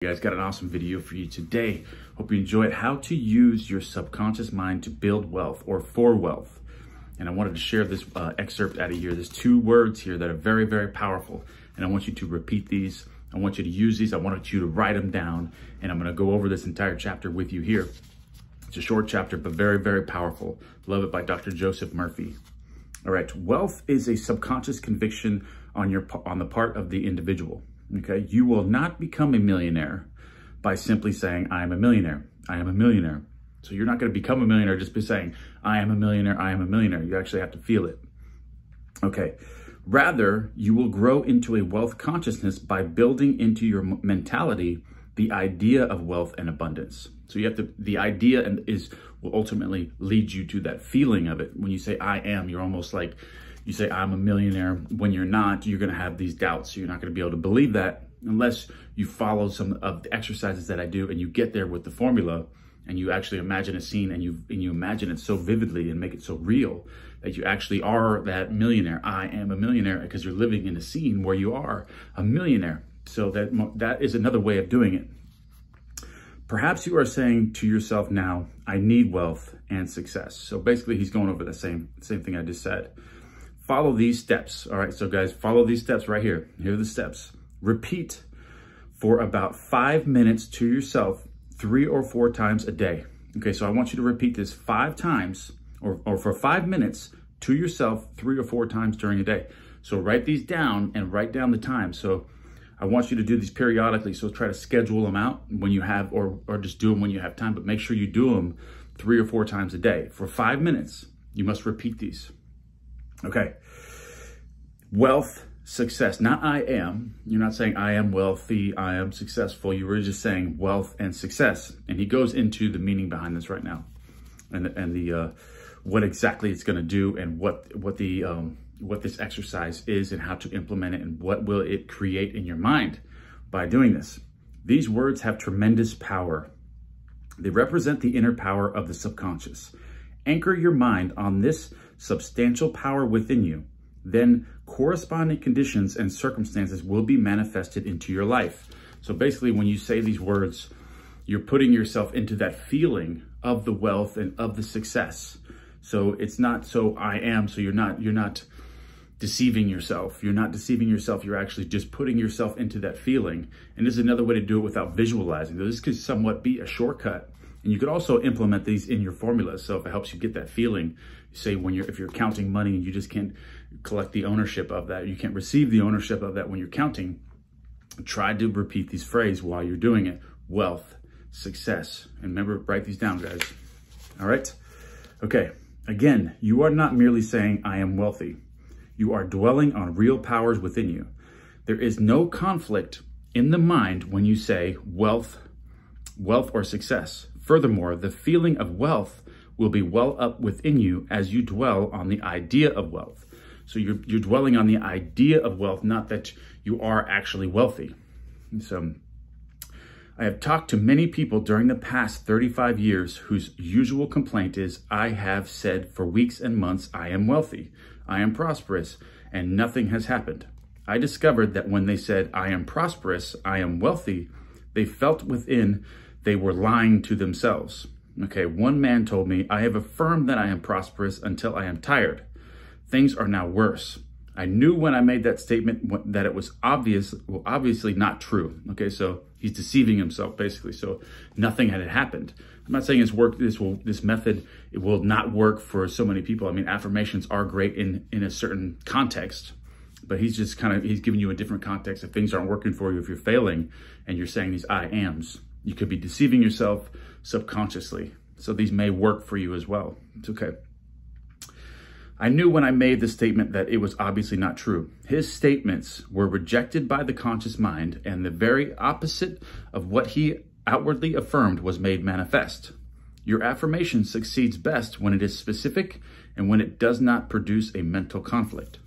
You guys got an awesome video for you today. Hope you enjoy it. How to use your subconscious mind to build wealth or for wealth. And I wanted to share this excerpt out of here. There's 2 words here that are very, very powerful. And I want you to repeat these. I want you to use these. I want you to write them down. And I'm going to go over this entire chapter with you here. It's a short chapter, but very, very powerful. Love it, by Dr. Joseph Murphy. All right. Wealth is a subconscious conviction on the part of the individual. Okay, you will not become a millionaire by simply saying, I am a millionaire. I am a millionaire. So you're not going to become a millionaire just by saying, I am a millionaire. I am a millionaire. You actually have to feel it. Okay. Rather, you will grow into a wealth consciousness by building into your mentality the idea of wealth and abundance. So you have to, the idea will ultimately lead you to that feeling of it. When you say, I am, you're almost like, you say, I'm a millionaire. When you're not, you're going to have these doubts. You're not going to be able to believe that unless you follow some of the exercises that I do and you get there with the formula and you actually imagine a scene and you imagine it so vividly and make it so real that you actually are that millionaire. I am a millionaire, because you're living in a scene where you are a millionaire. So that is another way of doing it. Perhaps you are saying to yourself now, I need wealth and success. So basically he's going over the same thing I just said. Follow these steps. All right, so guys, follow these steps right here. Here are the steps. Repeat for about 5 minutes to yourself 3 or 4 times a day. Okay, so I want you to repeat this 5 times or for 5 minutes to yourself 3 or 4 times during a day. So write these down and write down the time. So I want you to do these periodically. So try to schedule them out when you have, or just do them when you have time, but make sure you do them 3 or 4 times a day. For 5 minutes, you must repeat these. Okay. Wealth, success, not I am. You're not saying I am wealthy, I am successful. You were just saying wealth and success. And he goes into the meaning behind this right now, and the what exactly it's going to do, and what this exercise is, and how to implement it, and what will it create in your mind by doing this. These words have tremendous power. They represent the inner power of the subconscious. Anchor your mind on this substantial power within you. Then corresponding conditions and circumstances will be manifested into your life. So basically, when you say these words, you're putting yourself into that feeling of the wealth and of the success. So it's not so I am, so you're not deceiving yourself. You're not deceiving yourself. You're actually just putting yourself into that feeling. And this is another way to do it without visualizing. This could somewhat be a shortcut. And you could also implement these in your formulas. So if it helps you get that feeling, say if you're counting money and you just can't collect the ownership of that, you can't receive the ownership of that when you're counting, try to repeat these phrases while you're doing it. Wealth, success. And remember, write these down, guys. All right? Okay. Again, you are not merely saying, I am wealthy. You are dwelling on real powers within you. There is no conflict in the mind when you say wealth or success. Furthermore, the feeling of wealth will be well up within you as you dwell on the idea of wealth. So you're dwelling on the idea of wealth, not that you are actually wealthy. So I have talked to many people during the past 35 years whose usual complaint is, I have said for weeks and months, I am wealthy, I am prosperous, and nothing has happened. I discovered that when they said, I am prosperous, I am wealthy, they felt within they were lying to themselves. Okay, one man told me, I have affirmed that I am prosperous until I am tired. Things are now worse. I knew when I made that statement that it was obviously not true. Okay, so he's deceiving himself basically. So nothing had happened. I'm not saying this method, it will not work for so many people. I mean, affirmations are great in a certain context, but he's giving you a different context. If things aren't working for you, if you're failing and you're saying these I ams, you could be deceiving yourself subconsciously. So these may work for you as well. It's okay. I knew when I made the statement that it was obviously not true. His statements were rejected by the conscious mind, and the very opposite of what he outwardly affirmed was made manifest. Your affirmation succeeds best when it is specific and when it does not produce a mental conflict.